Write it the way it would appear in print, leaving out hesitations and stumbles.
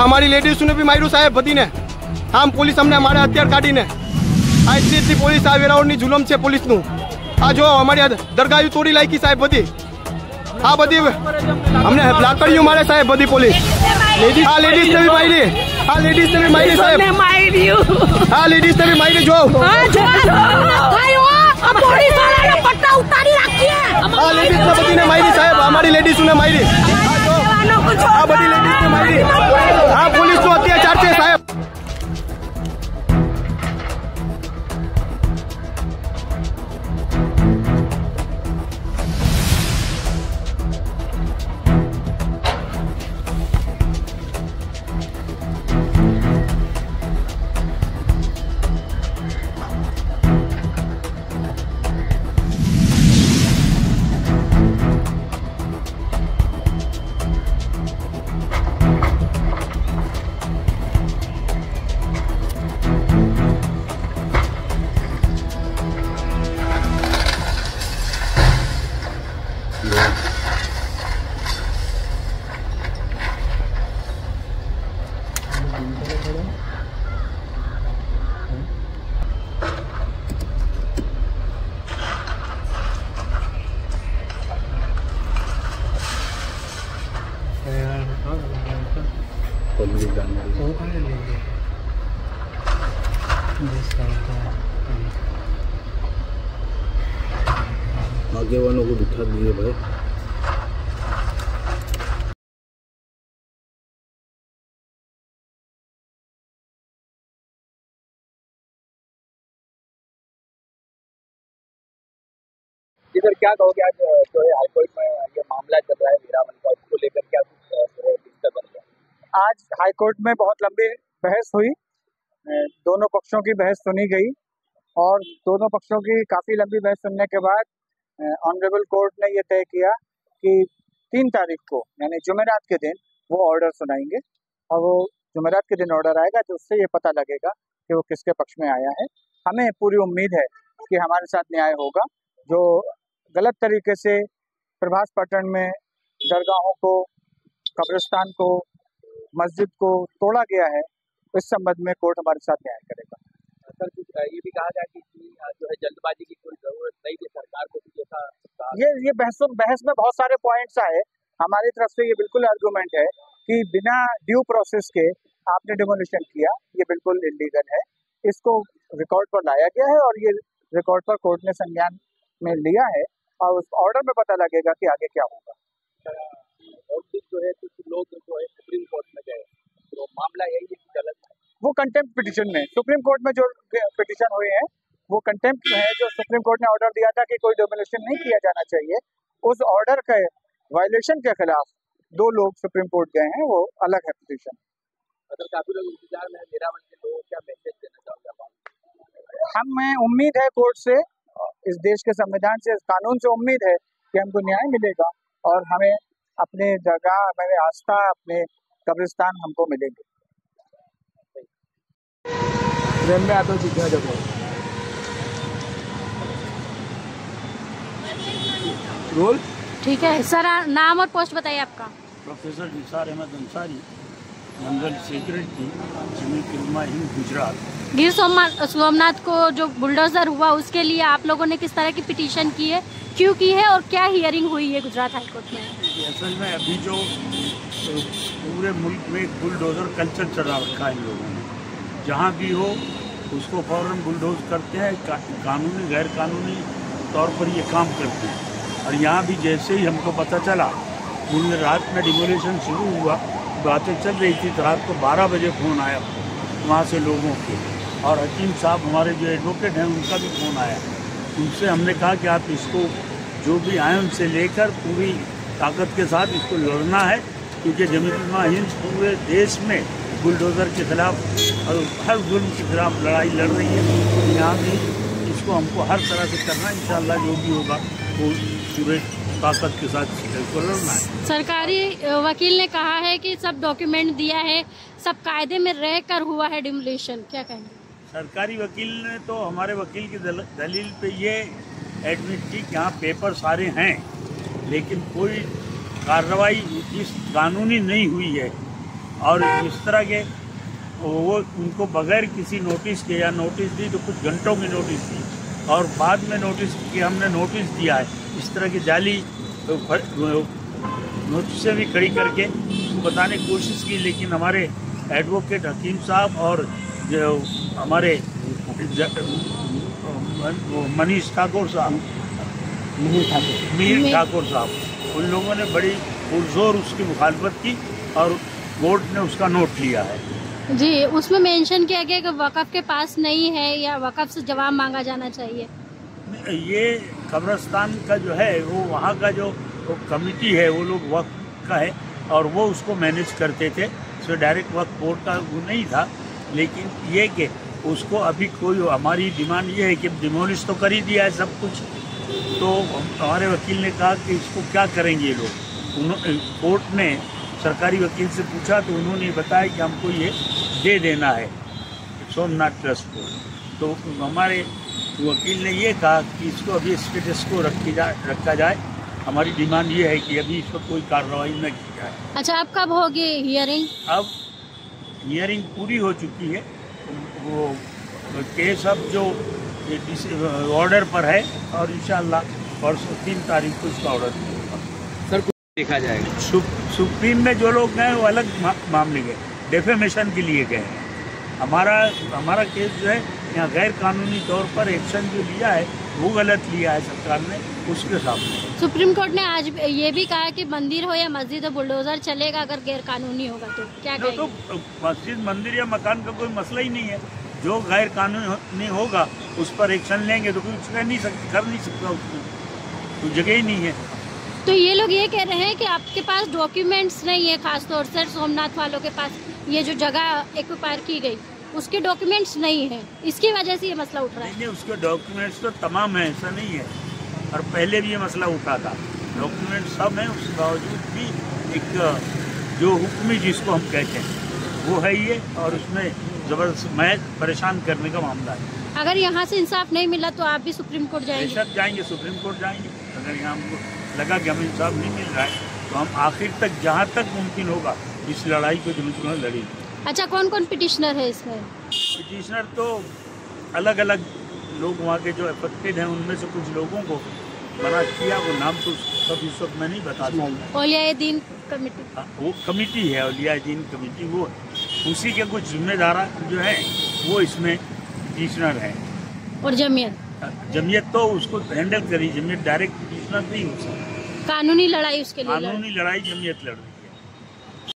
અમારી લેડીઝને બી માર્યું સાહેબ બધીને. આમ પોલીસ અમને અમારે હથિયાર કાઢીને આ એટલી પોલીસ આ વેરાવળની જુલમ છે પોલીસનું. આ જો અમારી દરગાહ તોડી લાગી સાહેબ બધી. આ બધી અમને લાકડીઓ મારે સાહેબ બધી પોલીસ. આ લેડીઝને બી મારી, આ લેડીઝને બી મારી સાહેબ, આ લેડીઝને બી મારી. જો આ લેડીઝને બધીને મારી સાહેબ, અમારી લેડીઝને મારી. આ બધી લેડીઝને મારી. આ પોલીસનો અત્યાચાર છે સાહેબ. आगे वालों को बिठा दिए भाई. इधर क्या कहोगे आज जो है हाईकोर्ट में ये मामला चल रहा है वेरावल का, उसको लेकर क्या डिस्टर्बेंस है? आज हाईकोर्ट में बहुत लंबी बहस हुई, दोनों पक्षों की बहस सुनी गई और दोनों पक्षों की काफ़ी लंबी बहस सुनने के बाद ऑनरेबल कोर्ट ने ये तय किया कि 3 तारीख को यानी जुमेरात के दिन वो ऑर्डर सुनाएंगे और वो जुमेरात के दिन ऑर्डर आएगा तो उससे ये पता लगेगा कि वो किसके पक्ष में आया है. हमें पूरी उम्मीद है कि हमारे साथ न्याय होगा. जो गलत तरीके से प्रभास पट्टन में दरगाहों को, कब्रिस्तान को, मस्जिद को तोड़ा गया है, इस संबंध में कोर्ट हमारे साथ न्याय करेगा. सर कुछ ये भी कहा गया कि जो है जल्दबाजी की कोई जरूरत नहीं है सरकार को भी ऐसा. ये बहस में बहुत सारे पॉइंट्स आए. हमारी तरफ से ये बिल्कुल आर्गुमेंट है कि बिना ड्यू प्रोसेस के आपने डिमोलिशन किया, ये बिल्कुल इलीगल है. इसको रिकॉर्ड पर लाया गया है और ये रिकॉर्ड पर कोर्ट ने संज्ञान में लिया है और उस ऑर्डर में पता लगेगा कि आगे क्या होगा. और जो है कुछ लोग जो है सुप्रीम कोर्ट में गए तो मामला यही है कि गलत है. वो कंटेम्प्ट पिटीशन में, सुप्रीम कोर्ट में जो पिटीशन हुए हैं वो कंटेम्प्ट में है. जो सुप्रीम कोर्ट ने ऑर्डर दिया था कि कोई डिमोलिशन नहीं किया जाना चाहिए, उस ऑर्डर के वायलेशन के खिलाफ 2 लोग सुप्रीम कोर्ट गए हैं, वो अलग है पिटीशन. अगर काफी लोग इंतजार में वेरावल के लोगों को क्या मैसेज देना चाहोगे आप? हमें उम्मीद है कोर्ट से, इस देश के संविधान से, इस कानून से उम्मीद है कि हमको न्याय मिलेगा और हमें अपने जगह, हमारे आस्था, अपने कब्रिस्तान हमको मिलेंगे. ट्रेन में आते हो जब रोल. ठीक है सर, नाम और पोस्ट बताइए आपका. प्रोफेसर निसार अहमद अंसारी, मंडल सेक्रेटरी, जमीयत उलमा हिंद गुजरात. गिर सोमनाथ को जो बुलडोजर हुआ उसके लिए आप लोगों ने किस तरह की पिटीशन की है, क्यों की है और क्या हियरिंग हुई है गुजरात हाईकोर्ट में? असल में अभी जो पूरे मुल्क में एक बुलडोजर कल्चर चला रखा है इन लोगों ने, जहाँ भी हो उसको फौरन बुलडोज करते हैं, कानूनी गैर कानूनी तौर पर ये काम करते हैं. और यहाँ भी जैसे ही हमको पता चला, दिन रात में डिमोलिशन शुरू हुआ, बातें चल रही थी, तो रात को 12 बजे फ़ोन आया वहाँ से लोगों के. और हकीम साहब हमारे जो एडवोकेट हैं उनका भी फ़ोन आया. उनसे हमने कहा कि आप इसको जो भी आए उनसे लेकर पूरी ताकत के साथ इसको लड़ना है, क्योंकि जमीयत उलमा हिंद पूरे देश में बुलडोज़र के खिलाफ और हर जुल्म के खिलाफ लड़ाई लड़ रही है. यहाँ भी इसको हमको हर तरह से करना है. इंशाअल्लाह जो भी होगा वो पूरे ताकत के साथ इसको लड़ना है. सरकारी वकील ने कहा है कि सब डॉक्यूमेंट दिया है, सब कायदे में रहकर हुआ है डिमोलिशन, क्या कहेंगे? सरकारी वकील ने तो हमारे वकील की दलील पे ये एडमिट की कि हाँ पेपर सारे हैं, लेकिन कोई कार्रवाई इस कानूनी नहीं हुई है. और इस तरह के वो उनको बगैर किसी नोटिस के, या नोटिस दी तो कुछ घंटों की नोटिस दी और बाद में नोटिस कि हमने नोटिस दिया है, इस तरह की जाली नोटिस भी खड़ी करके बताने की कोशिश की। लेकिन हमारे एडवोकेट हकीम साहब और जो हमारे मनीष ठाकुर साहब, मीर ठाकुर साहब, उन लोगों ने बड़ी पुरजोर उसकी मुखालफत की और कोर्ट ने उसका नोट लिया है। जी, उसमें मेंशन किया गया कि वक़्फ़ के पास नहीं है या वक़्फ़ से जवाब मांगा जाना चाहिए। ये कब्रिस्तान का जो है वो वहाँ का जो कमिटी है वो लोग वक्फ का है और वो उसको मैनेज करते थे, उसमें डायरेक्ट वक्फ बोर्ड का वो नहीं था। लेकिन ये कि उसको अभी कोई, हमारी डिमांड ये है कि डिमोलिश तो कर ही दिया है सब कुछ, तो हमारे वकील ने कहा कि इसको क्या करेंगे ये लोग। कोर्ट ने सरकारी वकील से पूछा तो उन्होंने बताया कि हमको ये दे देना है सोमनाथ ट्रस्ट को। तो हमारे वकील ने ये कहा कि इसको अभी स्टेटस को रखा जाए। हमारी डिमांड ये है कि अभी इस पर कोई कार्रवाई न की जाए। अच्छा, अब कब होगी हियरिंग? अब हियरिंग पूरी हो चुकी है, वो केस अब जो ऑर्डर पर है और इंशाअल्लाह परसों 3 तारीख को उसका ऑर्डर सर कुछ देखा जाएगा। सुप्रीम में जो लोग गए वो अलग मामले गए, डेफेमेशन के लिए गए हैं। हमारा केस जो है यहाँ गैर कानूनी तौर पर एक्शन जो लिया है वो गलत लिया है सरकार ने, उसके सामने सुप्रीम कोर्ट ने आज ये भी कहा कि मंदिर हो या मस्जिद हो बुलडोजर चलेगा अगर गैर कानूनी होगा तो क्या कहेंगे? तो मस्जिद, मंदिर या मकान का कोई मसला ही नहीं है। जो गैर कानूनी होगा उस पर एक्शन लेंगे तो कुछ कर नहीं सकता, उसमें कोई जगह ही नहीं है। तो ये लोग ये कह रहे हैं कि आपके पास डॉक्यूमेंट्स नहीं है, खासतौर से सोमनाथ वालों के पास ये जो जगह एक्वायर की गई उसके डॉक्यूमेंट्स नहीं है, इसकी वजह से ये मसला उठ रहा है। नहीं, उसके डॉक्यूमेंट्स तो तमाम है, ऐसा नहीं है, और पहले भी ये मसला उठा था, डॉक्यूमेंट सब हैं। उसके बावजूद भी एक जो हुक्मी जिसको हम कहते हैं वो है ये, और उसमें ज़बरदस्त मैं परेशान करने का मामला है। अगर यहाँ से इंसाफ नहीं मिला तो आप भी सुप्रीम कोर्ट जाएंगे? बेशक जाएंगे, सुप्रीम कोर्ट जाएंगे। अगर यहाँ हमको लगा कि हमें इंसाफ नहीं मिल रहा है तो हम आखिर तक, जहाँ तक मुमकिन होगा, इस लड़ाई को जरूर लड़ेंगे। अच्छा, कौन कौन पिटिशनर है इसमें? पिटिशनर तो अलग अलग लोग वहाँ के जो अफेक्टेड हैं उनमें से कुछ लोगों को मना किया, वो नाम तो सब इस वक्त मैं नहीं बता सकता। औलियाए दीन कमेटी, वो कमेटी है, औलियाए दीन कमेटी, वो उसी के कुछ जिम्मेदार जो हैं वो इसमें पिटिशनर हैं। और जमीयत तो उसको हैंडल करी, जमीयत डायरेक्ट पिटिशनर नहीं हो सकती। कानूनी लड़ाई उसके लिए, कानूनी लड़ाई जमीयत लड़ रही है।